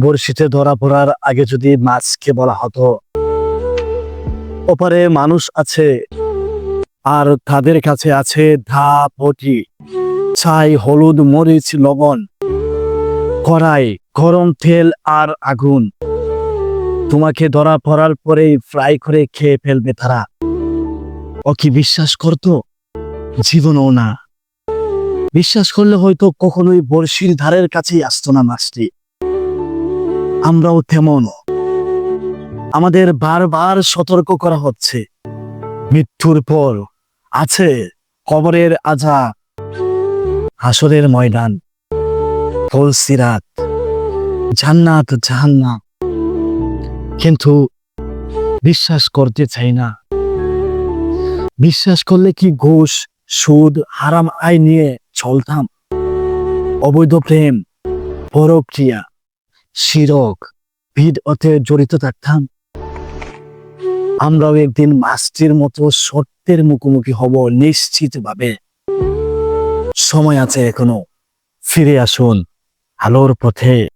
বড়শিতে ধরা পড়ার আগে যদি মাছকে বলা হতো ওপারে মানুষ আছে, আর তাদের কাছে আছে ধা বটি, ছাই, হলুদ, মরিচ, লবণ, কড়াই, গরম তেল আর আগুন। তোমাকে ধরা পড়ার পরেই ফ্রাই করে খেয়ে ফেলবে তারা। ও কি বিশ্বাস করতো? জীবনও না। বিশ্বাস করলে হয়তো কখনোই বড়শির ধারের কাছেই আসতো না মাছটি। আমরাও তেমন। আমাদের বারবার সতর্ক করা হচ্ছে, মৃত্যুর পর আছে কবরের আযাব, হাসরের ময়দান, ফুলসিরাত, জান্নাত জাহান্নাম। কিন্তু বিশ্বাস করতে চাই না। বিশ্বাস করলে কি ঘুষ, সুদ, হারাম আয় নিয়ে চলতাম? অবৈধ প্রেম, পরক্রিয়া, শিরক, বিদআতে জড়িত থাকতাম? আমরাও একদিন মাছটির মতো সত্যের মুখোমুখি হব নিশ্চিতভাবে। সময় আছে এখনো। ফিরে আসুন আলোর পথে।